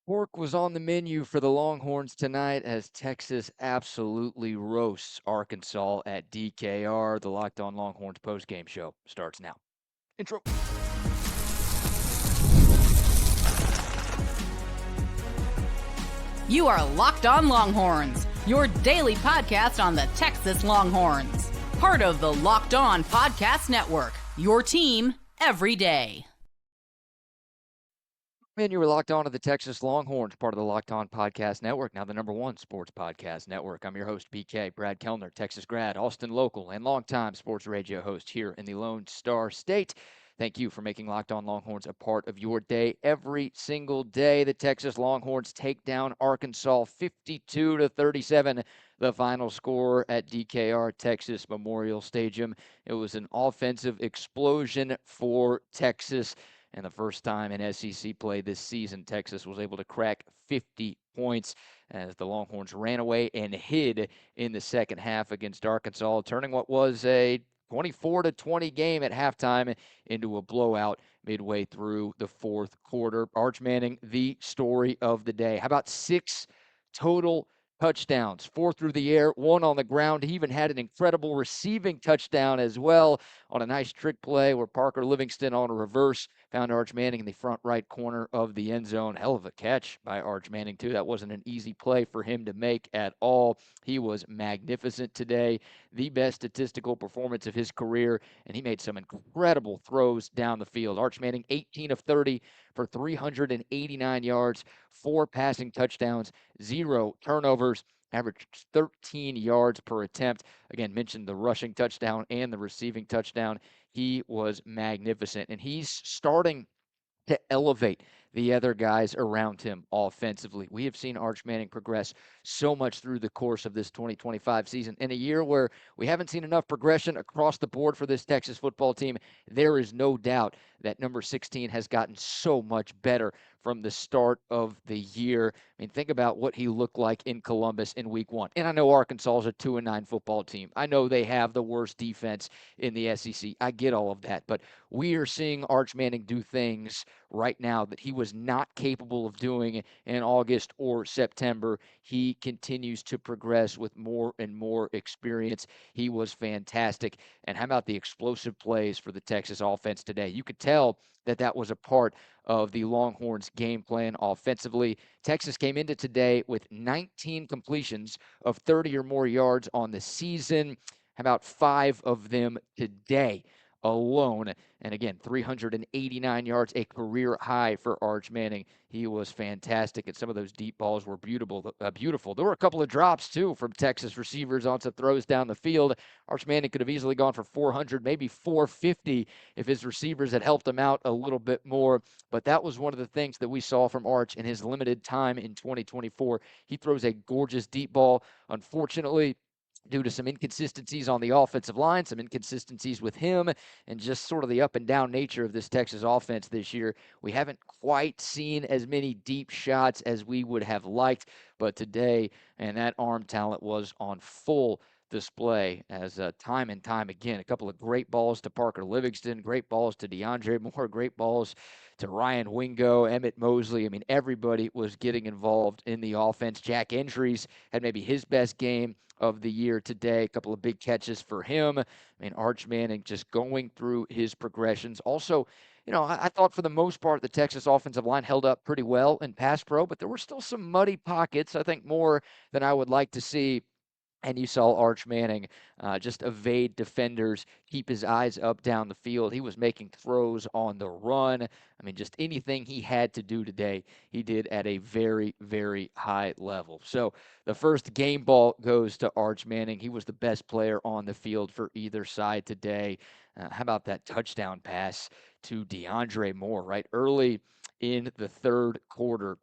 Pork was on the menu for the Longhorns tonight as Texas absolutely roasts Arkansas at DKR. The Locked On Longhorns postgame show starts now. Intro. You are Locked On Longhorns, your daily podcast on the Texas Longhorns. Part of the Locked On Podcast Network, your team every day. And you were locked on to the Texas Longhorns, part of the Locked On Podcast Network, now the #1 sports podcast network. I'm your host, BK, Brad Kellner, Texas grad, Austin local, and longtime sports radio host here in the Lone Star State. Thank you for making Locked On Longhorns a part of your day every single day. The Texas Longhorns take down Arkansas 52-37, the final score at DKR Texas Memorial Stadium. It was an offensive explosion for Texas. And the first time in SEC play this season, Texas was able to crack 50 points as the Longhorns ran away and hid in the second half against Arkansas, turning what was a 24-20 game at halftime into a blowout midway through the fourth quarter. Arch Manning, the story of the day. How about 6 total touchdowns, 4 through the air, 1 on the ground. He even had an incredible receiving touchdown as well on a nice trick play where Parker Livingston on a reverse found Arch Manning in the front right corner of the end zone. Hell of a catch by Arch Manning, too. That wasn't an easy play for him to make at all. He was magnificent today, the best statistical performance of his career, and he made some incredible throws down the field. Arch Manning, 18 of 30 for 389 yards, 4 passing touchdowns, 0 turnovers, averaged 13 yards per attempt. Again, mentioned the rushing touchdown and the receiving touchdown. He was magnificent, and he's starting to elevate the other guys around him offensively. We have seen Arch Manning progress so much through the course of this 2025 season. In a year where we haven't seen enough progression across the board for this Texas football team, there is no doubt that number 16 has gotten so much better from the start of the year. I mean, think about what he looked like in Columbus in week 1. And I know Arkansas is a 2-9 football team. I know they have the worst defense in the SEC. I get all of that. But we are seeing Arch Manning do things right now that he was not capable of doing in August or September. He continues to progress with more and more experience. He was fantastic. And how about the explosive plays for the Texas offense today? You could tell that that was a part of the Longhorns game plan offensively. Texas came into today with 19 completions of 30 or more yards on the season. How about 5 of them today alone? And again, 389 yards, a career high for Arch Manning. He was fantastic, and some of those deep balls were beautiful. There were a couple of drops, too, from Texas receivers on some throws down the field. Arch Manning could have easily gone for 400, maybe 450 if his receivers had helped him out a little bit more. But that was one of the things that we saw from Arch in his limited time in 2024. He throws a gorgeous deep ball. Unfortunately, due to some inconsistencies on the offensive line, some inconsistencies with him, and just sort of the up and down nature of this Texas offense this year, we haven't quite seen as many deep shots as we would have liked. But today, and that arm talent was on full display as time and time again. A couple of great balls to Parker Livingston, great balls to DeAndre Moore, great balls to Ryan Wingo, Emmett Mosley. I mean, everybody was getting involved in the offense. Jack Entries had maybe his best game of the year today. A couple of big catches for him. I mean, Arch Manning just going through his progressions. Also, I thought for the most part the Texas offensive line held up pretty well in pass pro, but there were still some muddy pockets, I think more than I would like to see. And you saw Arch Manning just evade defenders, keep his eyes up down the field. He was making throws on the run. I mean, just anything he had to do today, he did at a very, very high level. So the first game ball goes to Arch Manning. He was the best player on the field for either side today. How about that touchdown pass to DeAndre Moore, right? Early in the third quarter,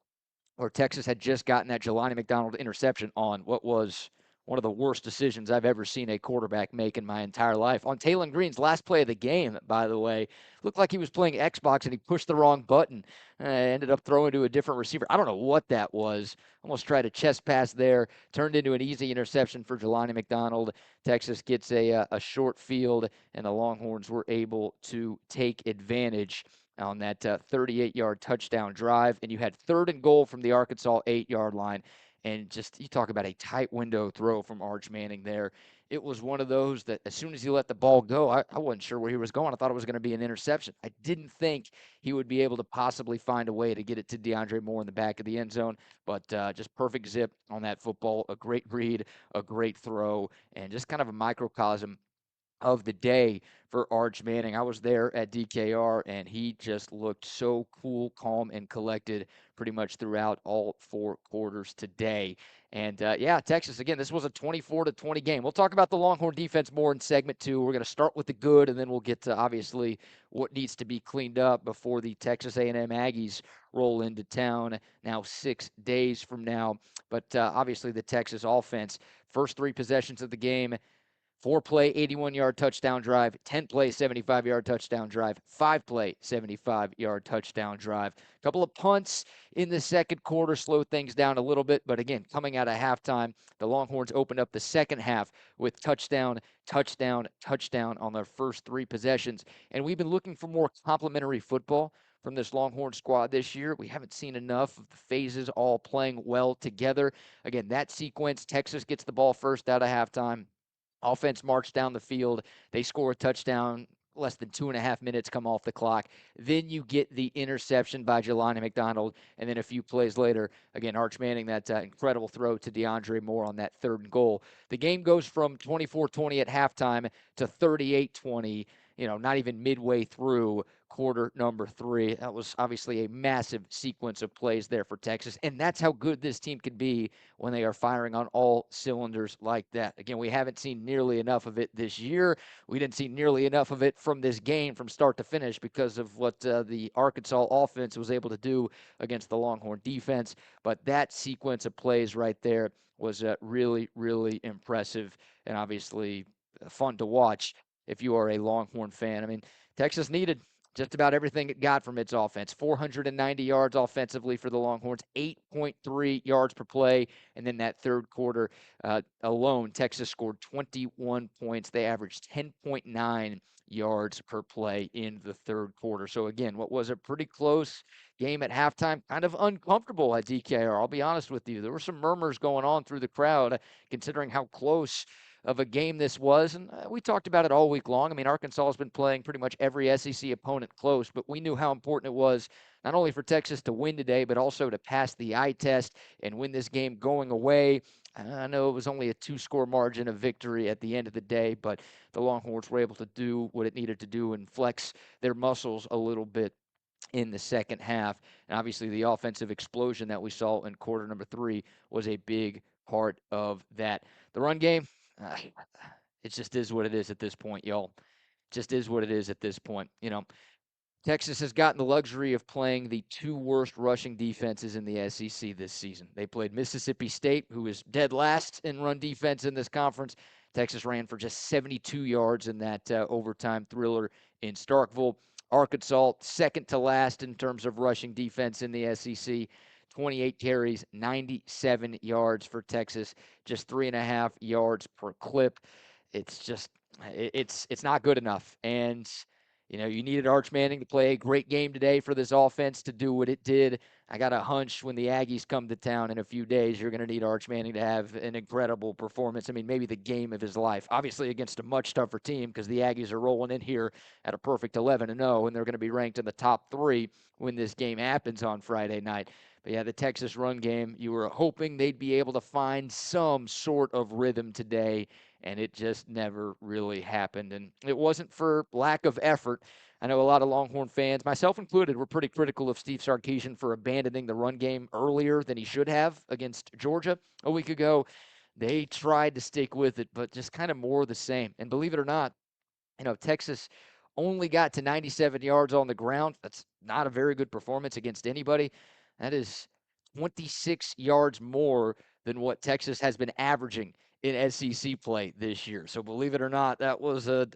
where Texas had just gotten that Jelani McDonald interception on what was one of the worst decisions I've ever seen a quarterback make in my entire life. On Taylon Green's last play of the game, by the way, looked like he was playing Xbox and he pushed the wrong button. Ended up throwing to a different receiver. I don't know what that was. Almost tried a chest pass there. Turned into an easy interception for Jelani McDonald. Texas gets a short field, and the Longhorns were able to take advantage on that 38-yard touchdown drive, and you had 3rd and goal from the Arkansas 8-yard line. And just, you talk about a tight window throw from Arch Manning there. It was one of those that as soon as he let the ball go, I wasn't sure where he was going. I thought it was going to be an interception. I didn't think he would be able to possibly find a way to get it to DeAndre Moore in the back of the end zone, but just perfect zip on that football. A great read, a great throw, and just kind of a microcosm of the day for Arch Manning. I was there at DKR, and he just looked so cool, calm, and collected pretty much throughout all 4 quarters today. And yeah, Texas, again, this was a 24-20 game. We'll talk about the Longhorn defense more in segment 2. We're going to start with the good, and then we'll get to obviously what needs to be cleaned up before the Texas A&M Aggies roll into town now 6 days from now. But obviously the Texas offense, first 3 possessions of the game, 4-play, 81-yard touchdown drive, 10-play, 75-yard touchdown drive, 5-play, 75-yard touchdown drive. A couple of punts in the second quarter slowed things down a little bit, but again, coming out of halftime, the Longhorns opened up the second half with touchdown, touchdown, touchdown on their first 3 possessions. And we've been looking for more complementary football from this Longhorn squad this year. We haven't seen enough of the phases all playing well together. Again, that sequence, Texas gets the ball first out of halftime. Offense marched down the field. They score a touchdown. Less than 2.5 minutes come off the clock. Then you get the interception by Jelani McDonald. And then a few plays later, again, Arch Manning, that incredible throw to DeAndre Moore on that 3rd and goal. The game goes from 24-20 at halftime to 38-20, not even midway through quarter number 3. That was obviously a massive sequence of plays there for Texas. And that's how good this team can be when they are firing on all cylinders like that. Again, we haven't seen nearly enough of it this year. We didn't see nearly enough of it from this game from start to finish because of what the Arkansas offense was able to do against the Longhorn defense. But that sequence of plays right there was really, really impressive and obviously fun to watch if you are a Longhorn fan. I mean, Texas needed just about everything it got from its offense. 490 yards offensively for the Longhorns, 8.3 yards per play. And then that third quarter alone, Texas scored 21 points. They averaged 10.9 yards per play in the third quarter. So again, what was a pretty close game at halftime, kind of uncomfortable at DKR. I'll be honest with you. There were some murmurs going on through the crowd considering how close of a game this was, and we talked about it all week long. I mean, Arkansas has been playing pretty much every SEC opponent close, but we knew how important it was not only for Texas to win today, but also to pass the eye test and win this game going away. I know it was only a 2-score margin of victory at the end of the day, but the Longhorns were able to do what it needed to do and flex their muscles a little bit in the second half. And obviously the offensive explosion that we saw in quarter number 3 was a big part of that. The run game, it just is what it is at this point, y'all. Just is what it is at this point. Texas has gotten the luxury of playing the 2 worst rushing defenses in the SEC this season. They played Mississippi State, who is dead last in run defense in this conference. Texas ran for just 72 yards in that overtime thriller in Starkville. Arkansas, second to last in terms of rushing defense in the SEC. 28 carries, 97 yards for Texas, just 3.5 yards per clip. It's just, it's not good enough. And, you needed Arch Manning to play a great game today for this offense to do what it did. I got a hunch when the Aggies come to town in a few days, you're going to need Arch Manning to have an incredible performance. I mean, maybe the game of his life. Obviously against a much tougher team because the Aggies are rolling in here at a perfect 11-0, and they're going to be ranked in the top 3 when this game happens on Friday night. But yeah, the Texas run game, you were hoping they'd be able to find some sort of rhythm today, and it just never really happened. And it wasn't for lack of effort. I know a lot of Longhorn fans, myself included, were pretty critical of Steve Sarkisian for abandoning the run game earlier than he should have against Georgia a week ago. They tried to stick with it, but just kind of more of the same. And believe it or not, Texas only got to 97 yards on the ground. That's not a very good performance against anybody. That is 26 yards more than what Texas has been averaging in SEC play this year. So believe it or not, that was a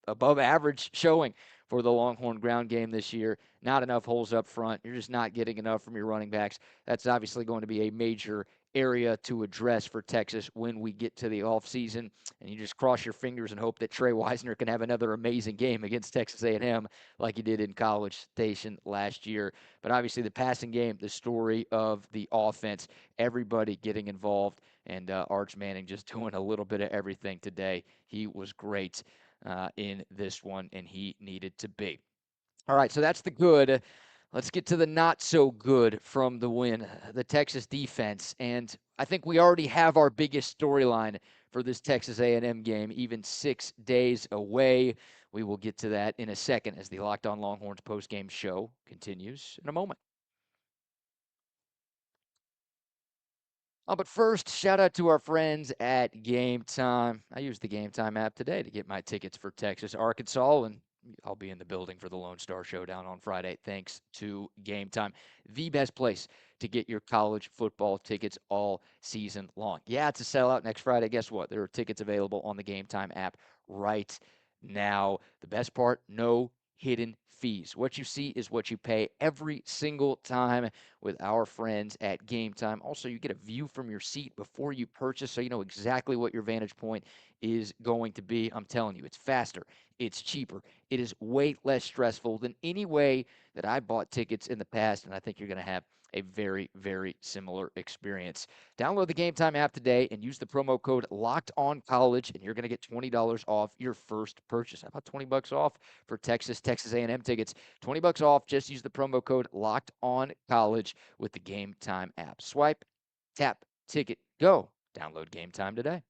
above average showing for the Longhorn ground game this year. Not enough holes up front. You're just not getting enough from your running backs. That's obviously going to be a major area to address for Texas when we get to the offseason. And you just cross your fingers and hope that Trey Wisner can have another amazing game against Texas A&M like he did in College Station last year. But obviously the passing game, the story of the offense, everybody getting involved, and Arch Manning just doing a little bit of everything today. He was great in this one, and he needed to be. All right, so that's the good. Let's get to the not so good from the win, the Texas defense. And I think we already have our biggest storyline for this Texas A&M game, even 6 days away. We will get to that in a second as the Locked On Longhorns postgame show continues in a moment. But first, shout out to our friends at Game Time. I used the Game Time app today to get my tickets for Texas, Arkansas, and I'll be in the building for the Lone Star Showdown on Friday, thanks to Game Time. The best place to get your college football tickets all season long. Yeah, it's a sellout next Friday. Guess what? There are tickets available on the Game Time app right now. The best part, no hidden fees. What you see is what you pay every single time with our friends at Game Time. Also, you get a view from your seat before you purchase, so you know exactly what your vantage point is going to be. I'm telling you, it's faster, it's cheaper, it is way less stressful than any way that I bought tickets in the past, and I think you're going to have a very, very similar experience. Download the Game Time app today and use the promo code LOCKEDONCollege, and you're going to get $20 off your first purchase. How about $20 off for Texas A&M tickets? $20 off. Just use the promo code LOCKEDONCollege with the Game Time app. Swipe, tap, ticket, go. Download Game Time today.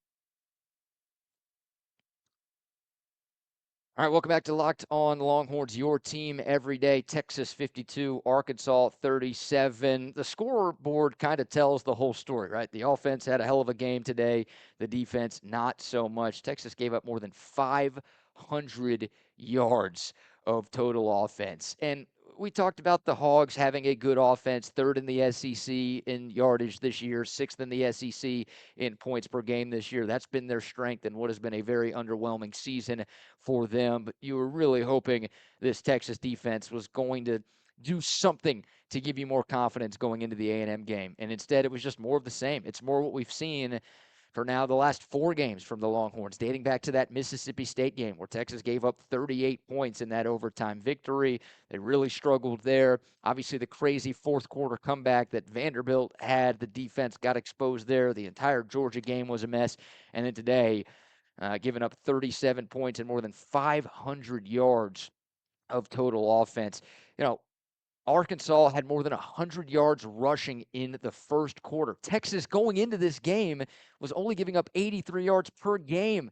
All right, welcome back to Locked On Longhorns, your team every day. Texas 52, Arkansas 37. The scoreboard kind of tells the whole story, right? The offense had a hell of a game today. The defense, not so much. Texas gave up more than 500 yards of total offense. And we talked about the Hogs having a good offense, third in the SEC in yardage this year, sixth in the SEC in points per game this year. That's been their strength in what has been a very underwhelming season for them. But you were really hoping this Texas defense was going to do something to give you more confidence going into the A&M game. And instead, it was just more of the same. It's more what we've seen for now the last 4 games from the Longhorns, dating back to that Mississippi State game where Texas gave up 38 points in that overtime victory. They really struggled there. Obviously, the crazy fourth quarter comeback that Vanderbilt had, the defense got exposed there. The entire Georgia game was a mess. And then today, giving up 37 points and more than 500 yards of total offense. You know, Arkansas had more than 100 yards rushing in the first quarter. Texas, going into this game, was only giving up 83 yards per game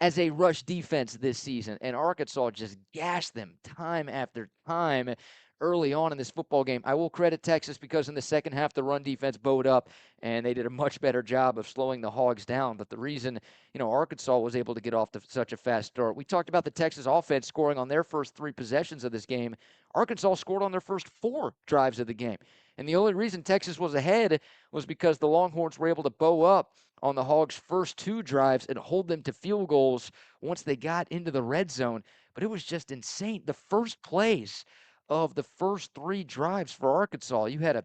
as a rush defense this season, and Arkansas just gashed them time after time early on in this football game. I will credit Texas because in the second half, the run defense bowed up, and they did a much better job of slowing the Hogs down. But the reason, Arkansas was able to get off to such a fast start, we talked about the Texas offense scoring on their first 3 possessions of this game. Arkansas scored on their first 4 drives of the game. And the only reason Texas was ahead was because the Longhorns were able to bow up on the Hogs' first 2 drives and hold them to field goals once they got into the red zone. But it was just insane. The first plays of the first 3 drives for Arkansas, you had a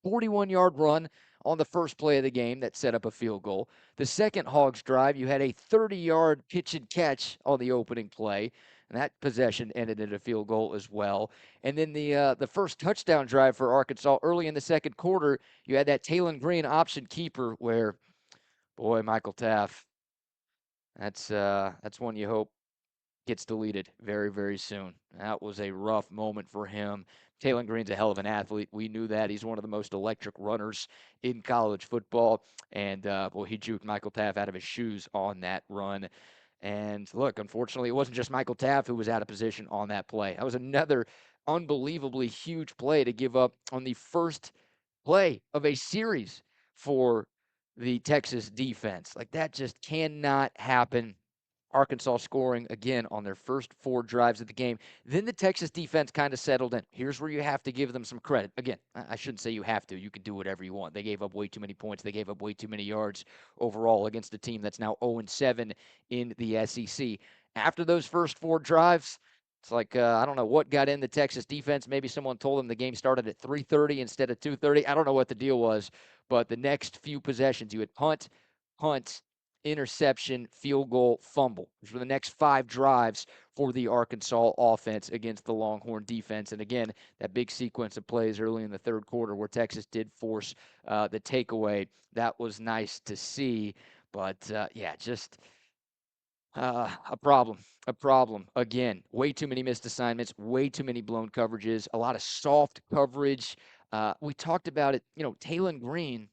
41-yard run on the first play of the game that set up a field goal. The second Hogs drive, you had a 30-yard pitch and catch on the opening play. And that possession ended in a field goal as well. And then the first touchdown drive for Arkansas early in the second quarter, you had that Taylon Green option keeper where, boy, Michael Taft, that's one you hope gets deleted very, very soon. That was a rough moment for him. Taylon Green's a hell of an athlete. We knew that. He's one of the most electric runners in college football. And, he juked Michael Taft out of his shoes on that run. And look, unfortunately, it wasn't just Michael Taft who was out of position on that play. That was another unbelievably huge play to give up on the first play of a series for the Texas defense. Like, that just cannot happen. Arkansas scoring again on their first 4 drives of the game. Then the Texas defense kind of settled in. Here's where you have to give them some credit. Again, I shouldn't say you have to. You can do whatever you want. They gave up way too many points. They gave up way too many yards overall against a team that's now 0-7 in the SEC. After those first 4 drives, It's like, I don't know what got in the Texas defense. Maybe someone told them the game started at 3:30 instead of 2:30. I don't know what the deal was, but the next few possessions, you had punt, interception, field goal, fumble. Those were the next 5 drives for the Arkansas offense against the Longhorn defense. And again, that big sequence of plays early in the third quarter where Texas did force the takeaway. That was nice to see. But, yeah, just a problem. A problem. Again, way too many missed assignments, way too many blown coverages, a lot of soft coverage. We talked about it. Taylon Green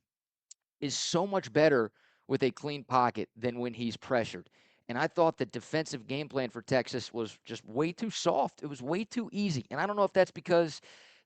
is so much better with a clean pocket than when he's pressured. And I thought the defensive game plan for Texas was just way too soft. It was way too easy. And I don't know if that's because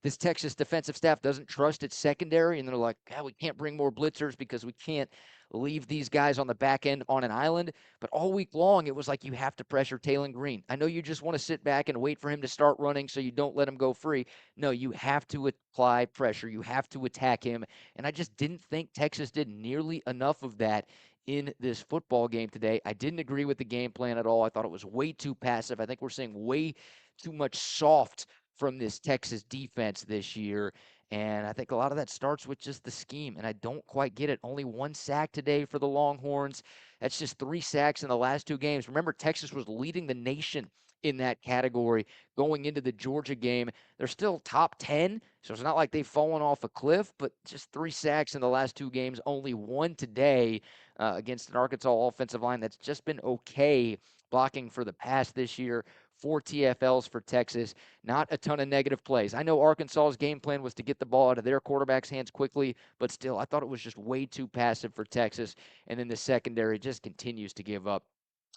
this Texas defensive staff doesn't trust its secondary, and they're like, we can't bring more blitzers because we can't leave these guys on the back end on an island. But all week long, it was like you have to pressure Taylon Green. I know you just want to sit back and wait for him to start running so you don't let him go free. No, you have to apply pressure. You have to attack him. And I just didn't think Texas did nearly enough of that in this football game today. I didn't agree with the game plan at all. I thought it was way too passive. I think we're seeing way too much soft from this Texas defense this year. And I think a lot of that starts with just the scheme, and I don't quite get it. Only 1 sack today for the Longhorns. That's just 3 sacks in the last 2 games. Remember, Texas was leading the nation in that category going into the Georgia game. They're still top 10, so it's not like they've fallen off a cliff, but just 3 sacks in the last 2 games, only 1 today against an Arkansas offensive line that's just been okay blocking for the pass this year. 4 TFLs for Texas, not a ton of negative plays. I know Arkansas's game plan was to get the ball out of their quarterback's hands quickly, but still, I thought it was just way too passive for Texas. And then the secondary just continues to give up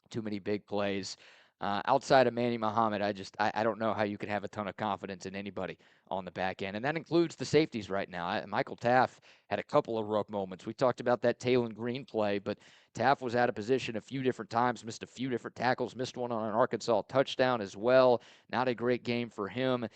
too many big plays. Outside of Manny Muhammad, I don't know how you can have a ton of confidence in anybody on the back end, and that includes the safeties right now. Michael Taft had a couple of rough moments. We talked about that Taylon Green play, but Taft was out of position a few different times, missed a few different tackles, missed one on an Arkansas touchdown as well. Not a great game for him.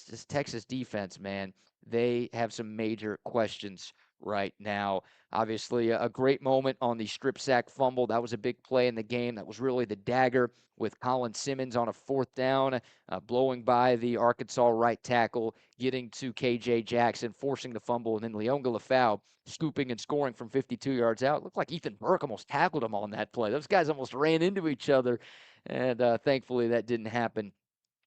This Texas defense, man, they have some major questions right now. Obviously, a great moment on the strip sack fumble. That was a big play in the game. That was really the dagger with Colin Simmons on a 4th down, blowing by the Arkansas right tackle, getting to KJ Jackson, forcing the fumble, and then Leonga Lafau scooping and scoring from 52 yards out. It looked like Ethan Burke almost tackled him on that play. Those guys almost ran into each other, and thankfully that didn't happen,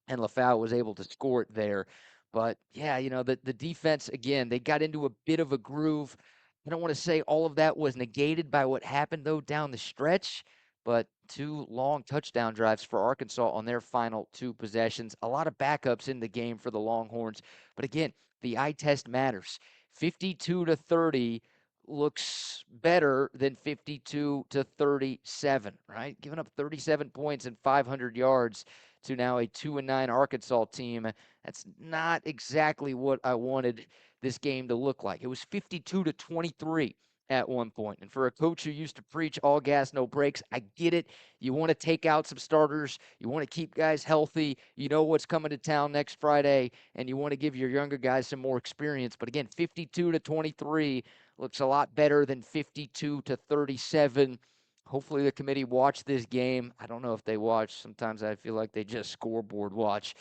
and Lafau was able to score it there. But yeah, the defense, again, they got into a bit of a groove. I don't want to say all of that was negated by what happened, though, down the stretch, but 2 long touchdown drives for Arkansas on their final 2 possessions. A lot of backups in the game for the Longhorns. But again, the eye test matters. 52-30 looks better than 52-37, right? Giving up 37 points and 500 yards to now a 2-9 Arkansas team. That's not exactly what I wanted this game to look like. It was 52-23 at one point. And for a coach who used to preach all gas, no brakes, I get it. You want to take out some starters. You want to keep guys healthy. You know what's coming to town next Friday, and you want to give your younger guys some more experience. But again, 52-23 looks a lot better than 52-37. Hopefully the committee watched this game. I don't know if they watched. Sometimes I feel like they just scoreboard watch.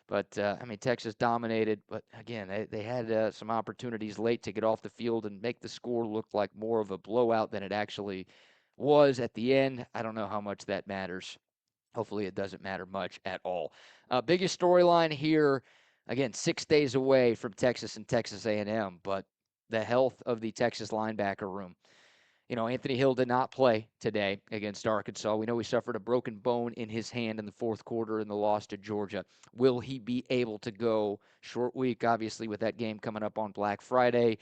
But, Texas dominated. But, again, they had some opportunities late to get off the field and make the score look like more of a blowout than it actually was at the end. I don't know how much that matters. Hopefully it doesn't matter much at all. Biggest storyline here, again, 6 days away from Texas and Texas A&M, but the health of the Texas linebacker room. Anthony Hill did not play today against Arkansas. We know he suffered a broken bone in his hand in the 4th quarter in the loss to Georgia. Will he be able to go? Short week, obviously, with that game coming up on Black Friday.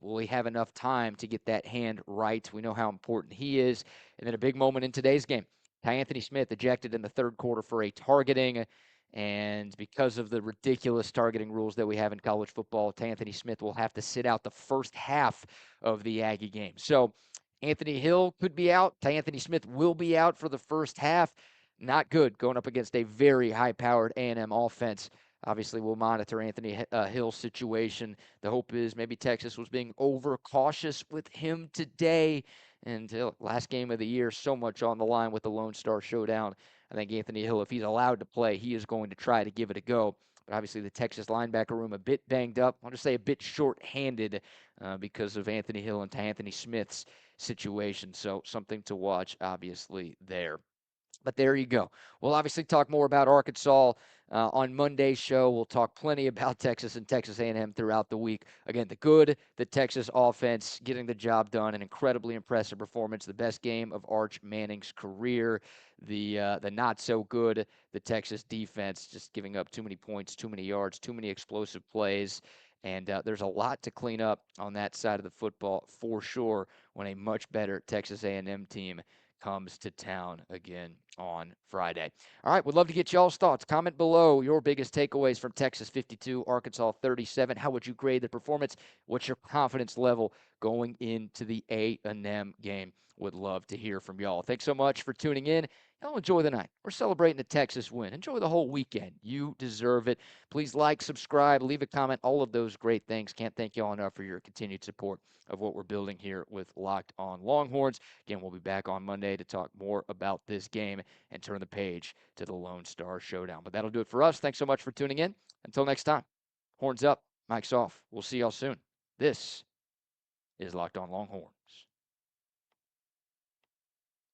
Will he have enough time to get that hand right? We know how important he is. And then a big moment in today's game. Anthony Smith ejected in the 3rd quarter for a targeting. And because of the ridiculous targeting rules that we have in college football, Anthony Smith will have to sit out the first half of the Aggie game. So Anthony Hill could be out. Anthony Smith will be out for the first half. Not good going up against a very high-powered A&M offense. Obviously, we'll monitor Anthony Hill's situation. The hope is maybe Texas was being overcautious with him today. And last game of the year, so much on the line with the Lone Star Showdown I think Anthony Hill, if he's allowed to play, he is going to try to give it a go. But obviously, the Texas linebacker room a bit banged up. I'll just say a bit short-handed because of Anthony Hill and Anthony Smith's situation. So something to watch, obviously, there. But there you go. We'll obviously talk more about Arkansas on Monday's show. We'll talk plenty about Texas and Texas A&M throughout the week. Again, the Texas offense getting the job done, an incredibly impressive performance, the best game of Arch Manning's career. The not so good, the Texas defense just giving up too many points, too many yards, too many explosive plays. And there's a lot to clean up on that side of the football for sure when a much better Texas A&M team comes to town again on Friday. All right, would love to get y'all's thoughts. Comment below your biggest takeaways from Texas 52, Arkansas 37. How would you grade the performance? What's your confidence level going into the A&M game? Would love to hear from y'all. Thanks so much for tuning in. Y'all enjoy the night. We're celebrating a Texas win. Enjoy the whole weekend. You deserve it. Please like, subscribe, leave a comment, all of those great things. Can't thank y'all enough for your continued support of what we're building here with Locked On Longhorns. Again, we'll be back on Monday to talk more about this game and turn the page to the Lone Star Showdown. But that'll do it for us. Thanks so much for tuning in. Until next time, horns up, mics off. We'll see y'all soon. This is Locked On Longhorns.